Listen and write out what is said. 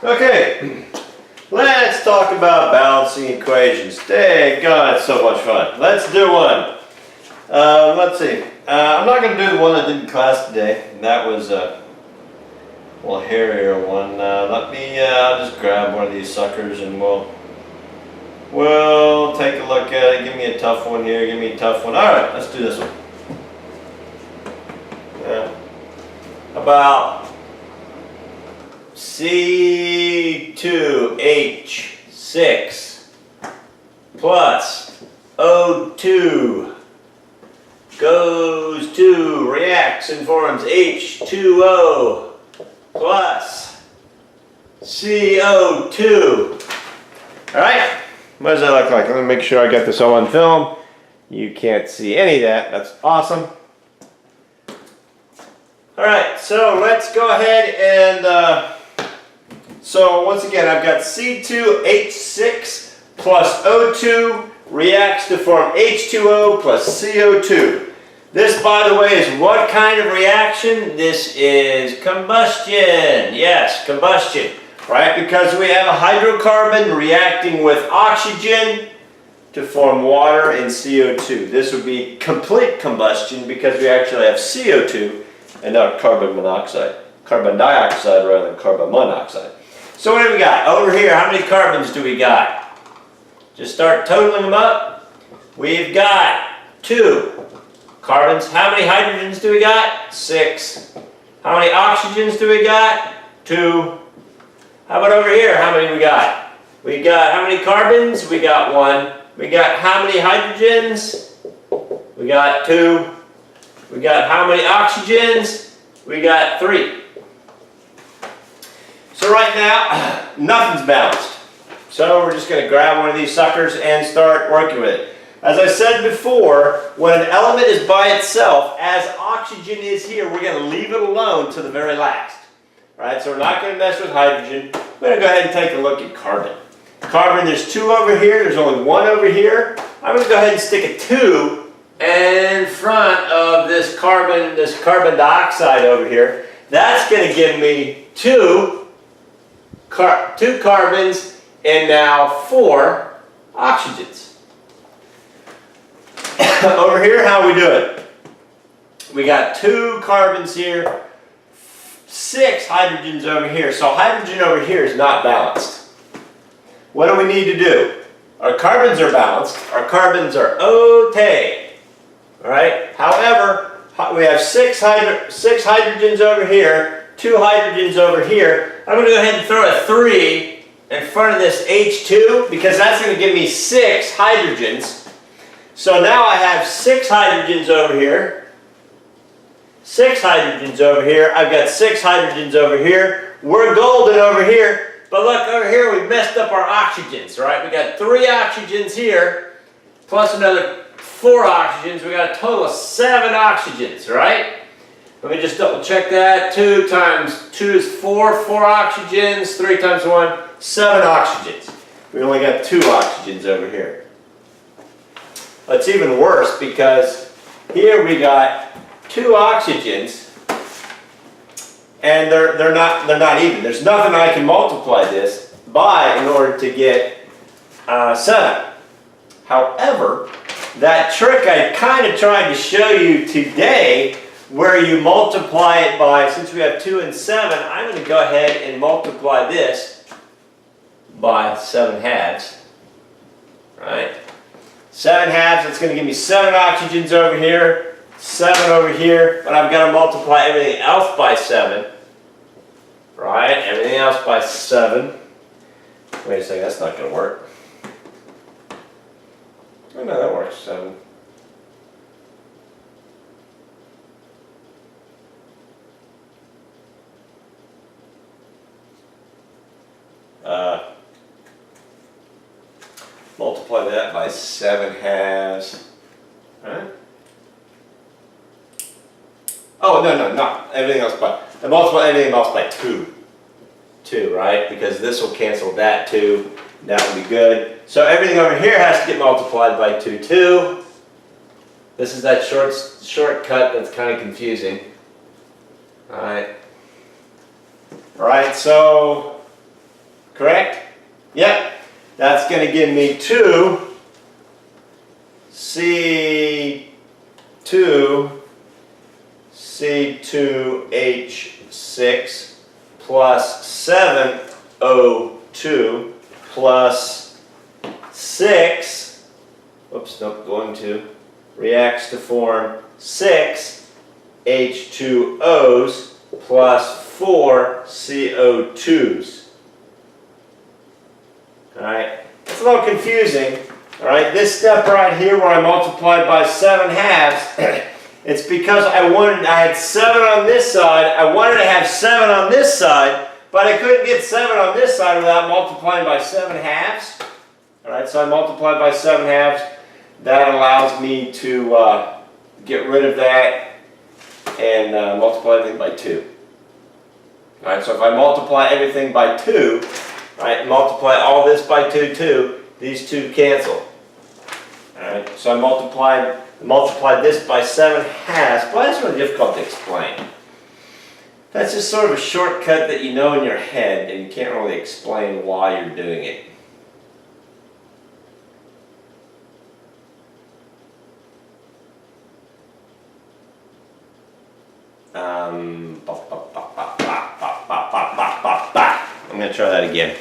Okay, let's talk about balancing equations. God, it's so much fun. Let's do one. Let's see. I'm not going to do the one I did in class today. And that was a little hairier one. I'll just grab one of these suckers and we'll take a look at it. Give me a tough one here. Give me a tough one. All right, let's do this one. About C2H6 plus O2 goes to, reacts and forms H2O plus CO2. Alright, what does that look like? Let me make sure I got this all on film. You can't see any of that. That's awesome. Alright, so let's go ahead and so once again I've got C2H6 plus O2 reacts to form H2O plus CO2. This, by the way, is what kind of reaction? This is combustion. Yes, combustion. Right? Because we have a hydrocarbon reacting with oxygen to form water and CO2. This would be complete combustion because we actually have CO2 and not carbon monoxide. Carbon dioxide rather than carbon monoxide. So what do we got? Over here, how many carbons do we got? Just start totaling them up. We've got 2 carbons. How many hydrogens do we got? 6. How many oxygens do we got? 2. How about over here? How many we got? We got how many carbons? We got 1. We got how many hydrogens? We got 2. We got how many oxygens? We got 3. So right now, nothing's balanced. So we're just going to grab one of these suckers and start working with it. As I said before, when an element is by itself, as oxygen is here, we're going to leave it alone to the very last. Right? So we're not going to mess with hydrogen. We're going to go ahead and take a look at carbon. Carbon, there's 2 over here. There's only 1 over here. I'm going to go ahead and stick a 2 in front of this carbon dioxide over here. That's going to give me 2 carbons and now 4 oxygens. Over here, how we do it? We got 2 carbons here, 6 hydrogens over here. So hydrogen over here is not balanced. What do we need to do? Our carbons are balanced. Our carbons are okay. All right. However, we have 6 hydrogens over here, 2 hydrogens over here. I'm going to go ahead and throw a 3 in front of this H2 because that's going to give me 6 hydrogens. So now I have 6 hydrogens over here, 6 hydrogens over here. I've got 6 hydrogens over here. We're golden over here. But look, over here we messed up our oxygens, right? We got 3 oxygens here, plus another 4 oxygens. We got a total of 7 oxygens, right? Let me just double check that. 2 times 2 is 4. 4 oxygens. 3 times 1, 7 oxygens. We only got 2 oxygens over here. It's even worse because here we got 2 oxygens, and they're not even. There's nothing I can multiply this by in order to get 7. However, that trick I kind of tried to show you today, where you multiply it by, since we have 2 and 7, I'm going to go ahead and multiply this by 7 halves. Right? 7 halves, it's going to give me 7 oxygens over here, 7 over here, but I've got to multiply everything else by 7. Right? Everything else by 7. Wait a second, that's not going to work. Oh no, that works. 7. Multiply that by 7 halves. Right? Oh, no, not everything else by. I multiply everything else by 2. 2, right? Because this will cancel that 2. That will be good. So everything over here has to get multiplied by 2, too. This is that shortcut that's kind of confusing. Alright. Alright, so, correct? Yep. That's going to give me 2 C2H6 plus 7O2 plus 6, oops, nope, going to, reacts to form 6 H2Os plus 4 CO2s. Alright, it's a little confusing. Alright, this step right here where I multiplied by 7/2, it's because I had 7 on this side, I wanted to have 7 on this side, but I couldn't get 7 on this side without multiplying by 7/2. Alright, so I multiplied by 7/2. That allows me to get rid of that and multiply everything by 2. Alright, so if I multiply everything by 2, alright, multiply all this by 2 too, these two cancel. Alright, so I multiplied this by 7/2. Boy, that's really difficult to explain. That's just sort of a shortcut that you know in your head and you can't really explain why you're doing it. I'm going to try that again.